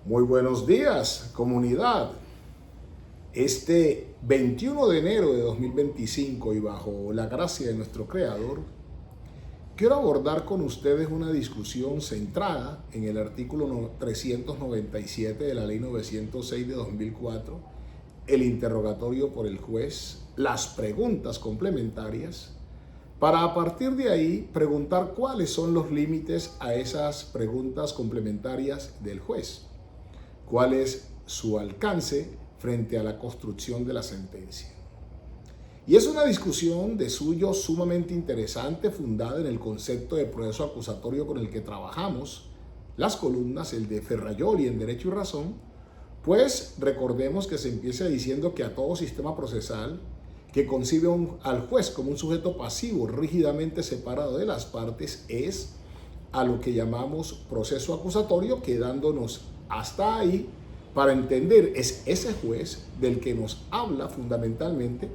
Muy buenos días, comunidad. Este 21 de enero de 2025 y bajo la gracia de nuestro Creador, quiero abordar con ustedes una discusión centrada en el artículo 397 de la Ley 906 de 2004, el interrogatorio por el juez, las preguntas complementarias, para a partir de ahí preguntar cuáles son los límites a esas preguntas complementarias del juez. ¿Cuál es su alcance frente a la construcción de la sentencia? Y es una discusión de suyo sumamente interesante, fundada en el concepto de proceso acusatorio con el que trabajamos las columnas, el de Ferrayoli en Derecho y Razón, pues recordemos que se empieza diciendo que a todo sistema procesal que concibe al juez como un sujeto pasivo rígidamente separado de las partes es a lo que llamamos proceso acusatorio, quedándonos hasta ahí para entender es ese juez del que nos habla fundamentalmente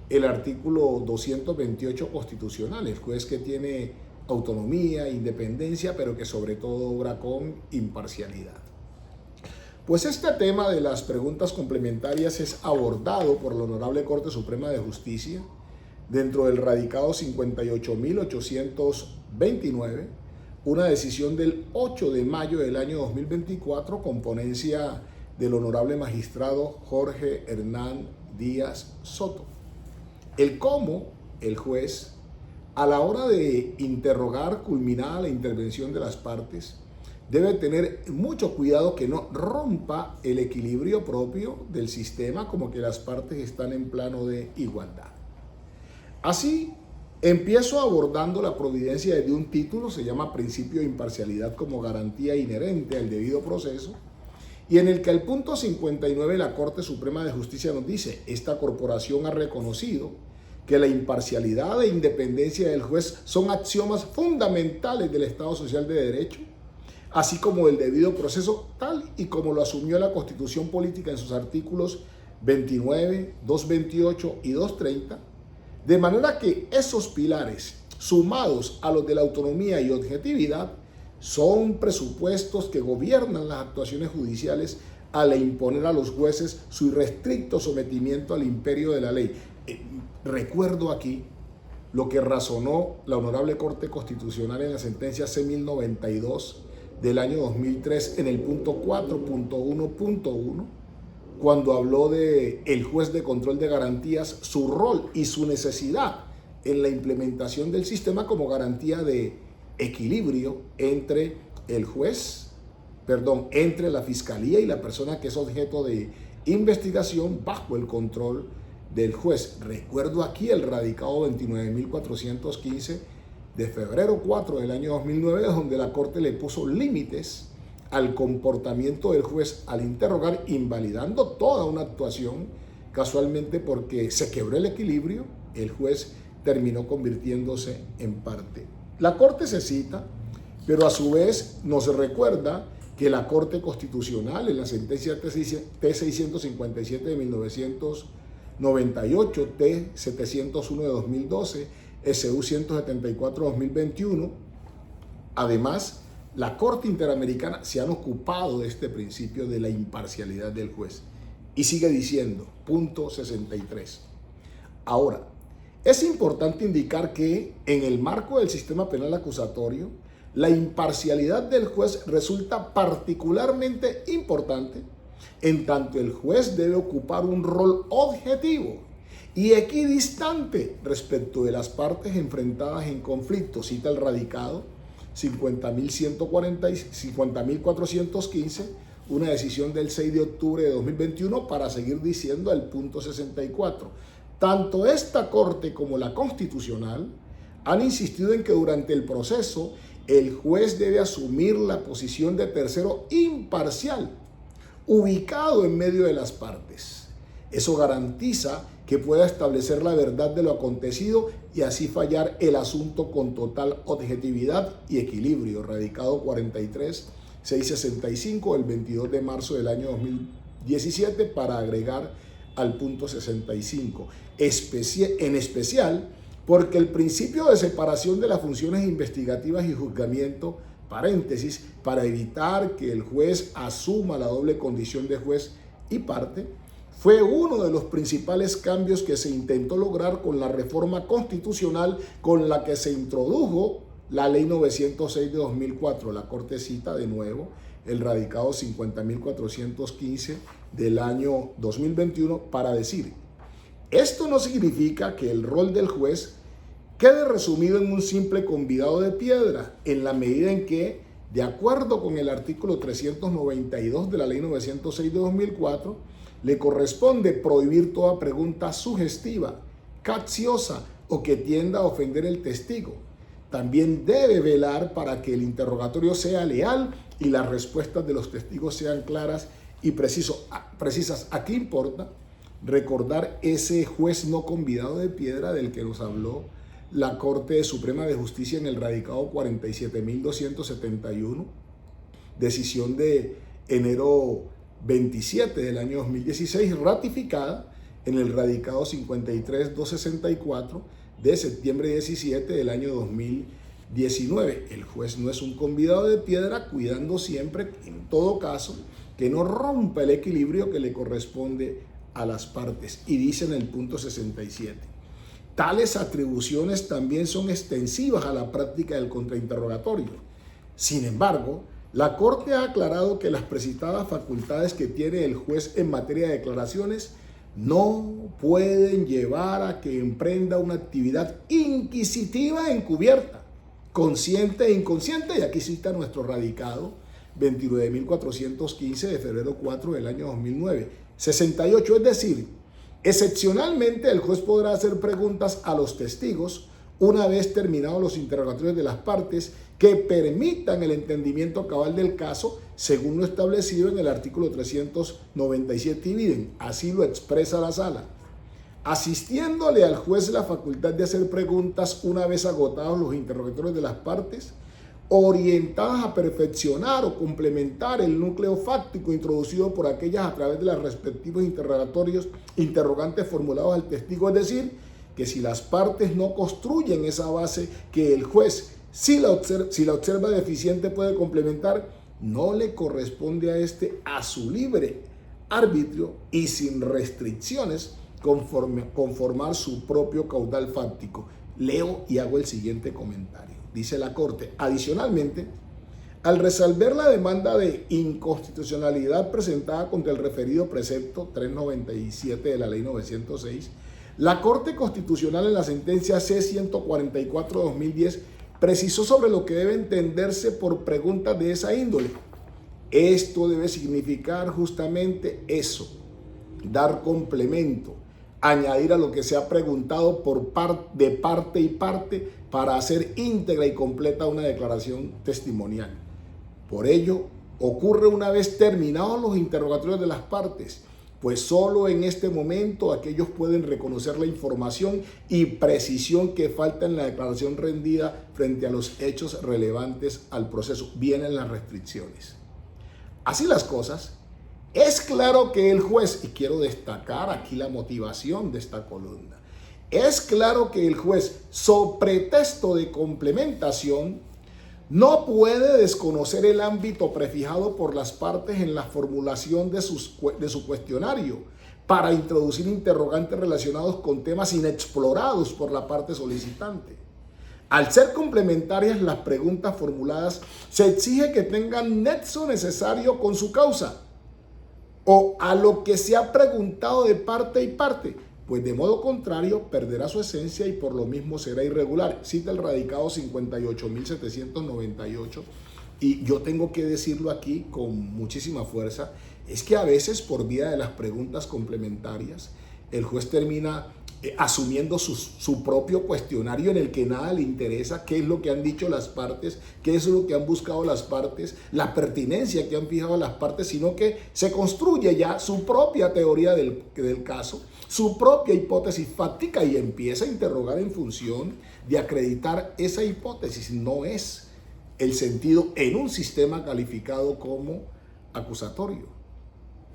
el artículo 228 constitucional, el juez que tiene autonomía, independencia, pero que sobre todo obra con imparcialidad. Pues este tema de las preguntas complementarias es abordado por la Honorable Corte Suprema de Justicia dentro del radicado 58.829, una decisión del 8 de mayo del año 2024 con ponencia del honorable magistrado Jorge Hernán Díaz Soto. El cómo el juez, a la hora de interrogar culminada la intervención de las partes, debe tener mucho cuidado que no rompa el equilibrio propio del sistema, como que las partes están en plano de igualdad. Así, empiezo abordando la providencia desde un título, se llama Principio de Imparcialidad como garantía inherente al debido proceso, y en el que al punto 59 la Corte Suprema de Justicia nos dice: esta corporación ha reconocido que la imparcialidad e independencia del juez son axiomas fundamentales del Estado Social de Derecho, así como del debido proceso, tal y como lo asumió la Constitución Política en sus artículos 29, 228 y 230, de manera que esos pilares, sumados a los de la autonomía y objetividad, son presupuestos que gobiernan las actuaciones judiciales al imponer a los jueces su irrestricto sometimiento al imperio de la ley. Recuerdo aquí lo que razonó la Honorable Corte Constitucional en la sentencia C-1092 del año 2003 en el punto 4.1.1, cuando habló de el juez de control de garantías, su rol y su necesidad en la implementación del sistema como garantía de equilibrio entre el juez, entre la fiscalía y la persona que es objeto de investigación bajo el control del juez. Recuerdo aquí el radicado 29.415 de febrero 4 del año 2009, donde la Corte le puso límites al comportamiento del juez al interrogar, invalidando toda una actuación, casualmente porque se quebró el equilibrio, el juez terminó convirtiéndose en parte. La Corte se cita, pero a su vez nos recuerda que la Corte Constitucional en la sentencia T657 de 1998, T701 de 2012, SU 174 de 2021, además, la Corte Interamericana se han ocupado de este principio de la imparcialidad del juez. Y sigue diciendo, punto 63. Ahora, es importante indicar que en el marco del sistema penal acusatorio, la imparcialidad del juez resulta particularmente importante, en tanto el juez debe ocupar un rol objetivo y equidistante respecto de las partes enfrentadas en conflicto. Cita el radicado 50.415, una decisión del 6 de octubre de 2021, para seguir diciendo el punto 64. Tanto esta Corte como la Constitucional han insistido en que durante el proceso el juez debe asumir la posición de tercero imparcial, ubicado en medio de las partes. Eso garantiza que pueda establecer la verdad de lo acontecido y así fallar el asunto con total objetividad y equilibrio. Radicado 43.665 el 22 de marzo del año 2017, para agregar al punto 65. En especial porque el principio de separación de las funciones investigativas y juzgamiento paréntesis, para evitar que el juez asuma la doble condición de juez y parte, fue uno de los principales cambios que se intentó lograr con la reforma constitucional con la que se introdujo la Ley 906 de 2004. La Corte cita de nuevo el radicado 50.415 del año 2021 para decir: esto no significa que el rol del juez quede resumido en un simple convidado de piedra, en la medida en que, de acuerdo con el artículo 392 de la Ley 906 de 2004, le corresponde prohibir toda pregunta sugestiva, capciosa o que tienda a ofender el testigo. También debe velar para que el interrogatorio sea leal y las respuestas de los testigos sean claras y precisas. Aquí importa recordar ese juez no convidado de piedra del que nos habló la Corte Suprema de Justicia en el radicado 47.271, decisión de enero 27 del año 2016, ratificada en el radicado 53.264 de septiembre 17 del año 2019. El juez no es un convidado de piedra, cuidando siempre, en todo caso, que no rompa el equilibrio que le corresponde a las partes. Y dice en el punto 67: tales atribuciones también son extensivas a la práctica del contrainterrogatorio. Sin embargo, la Corte ha aclarado que las precitadas facultades que tiene el juez en materia de declaraciones no pueden llevar a que emprenda una actividad inquisitiva encubierta, consciente e inconsciente, y aquí cita nuestro radicado 29.415 de febrero 4 del año 2009. 68, es decir, excepcionalmente el juez podrá hacer preguntas a los testigos una vez terminados los interrogatorios de las partes que permitan el entendimiento cabal del caso según lo establecido en el artículo 397 ibidem. Así lo expresa la sala, asistiéndole al juez la facultad de hacer preguntas una vez agotados los interrogatorios de las partes, orientadas a perfeccionar o complementar el núcleo fáctico introducido por aquellas a través de los respectivos interrogantes formulados al testigo. Es decir, que si las partes no construyen esa base que el juez, si la observa deficiente, puede complementar, no le corresponde a este, a su libre arbitrio y sin restricciones, conformar su propio caudal fáctico. Leo y hago el siguiente comentario. Dice la Corte: adicionalmente, al resolver la demanda de inconstitucionalidad presentada contra el referido precepto 397 de la Ley 906, la Corte Constitucional en la sentencia C-144-2010 precisó sobre lo que debe entenderse por preguntas de esa índole. Esto debe significar justamente eso: dar complemento, añadir a lo que se ha preguntado de parte y parte para hacer íntegra y completa una declaración testimonial. Por ello, ocurre una vez terminados los interrogatorios de las partes, pues solo en este momento aquellos pueden reconocer la información y precisión que falta en la declaración rendida frente a los hechos relevantes al proceso. Vienen las restricciones. Así las cosas, es claro que el juez, y quiero destacar aquí la motivación de esta columna, es claro que el juez, so pretexto de complementación, no puede desconocer el ámbito prefijado por las partes en la formulación de su cuestionario para introducir interrogantes relacionados con temas inexplorados por la parte solicitante. Al ser complementarias las preguntas formuladas, se exige que tengan nexo necesario con su causa o a lo que se ha preguntado de parte y parte, pues de modo contrario perderá su esencia y por lo mismo será irregular. Cita el radicado 58.798, y yo tengo que decirlo aquí con muchísima fuerza: es que a veces, por vía de las preguntas complementarias, el juez termina asumiendo su propio cuestionario en el que nada le interesa qué es lo que han dicho las partes, qué es lo que han buscado las partes, la pertinencia que han fijado las partes, sino que se construye ya su propia teoría del caso, su propia hipótesis fáctica, y empieza a interrogar en función de acreditar esa hipótesis. No es el sentido en un sistema calificado como acusatorio.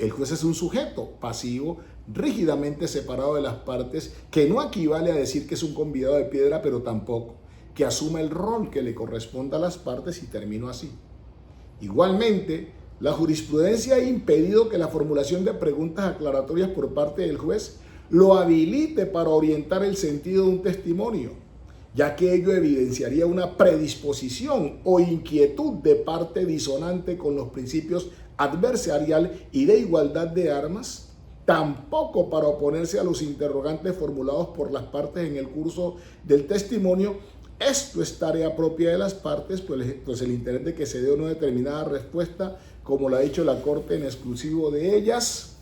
El juez es un sujeto pasivo, rígidamente separado de las partes, que no equivale a decir que es un convidado de piedra, pero tampoco que asuma el rol que le corresponda a las partes y termino así. Igualmente, la jurisprudencia ha impedido que la formulación de preguntas aclaratorias por parte del juez lo habilite para orientar el sentido de un testimonio, ya que ello evidenciaría una predisposición o inquietud de parte disonante con los principios adversarial y de igualdad de armas, tampoco para oponerse a los interrogantes formulados por las partes en el curso del testimonio. Esto es tarea propia de las partes, pues el interés de que se dé una determinada respuesta, como lo ha dicho la Corte en exclusivo de ellas,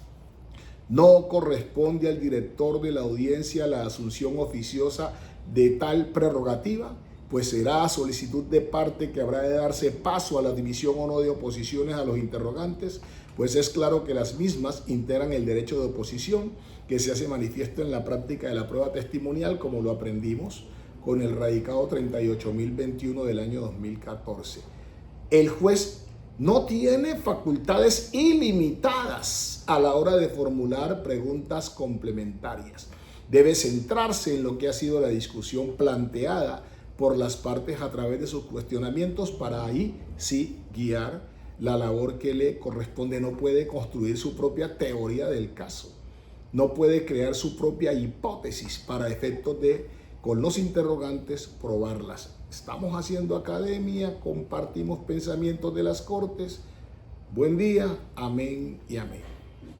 no corresponde al director de la audiencia la asunción oficiosa de tal prerrogativa, pues será a solicitud de parte que habrá de darse paso a la división o no de oposiciones a los interrogantes, pues es claro que las mismas integran el derecho de oposición que se hace manifiesto en la práctica de la prueba testimonial, como lo aprendimos con el radicado 38.021 del año 2014. El juez no tiene facultades ilimitadas a la hora de formular preguntas complementarias. Debe centrarse en lo que ha sido la discusión planteada por las partes a través de sus cuestionamientos para ahí sí guiar la labor que le corresponde. No puede construir su propia teoría del caso. No puede crear su propia hipótesis para efectos de, con los interrogantes, probarlas. Estamos haciendo academia, compartimos pensamientos de las Cortes. Buen día, amén y amén.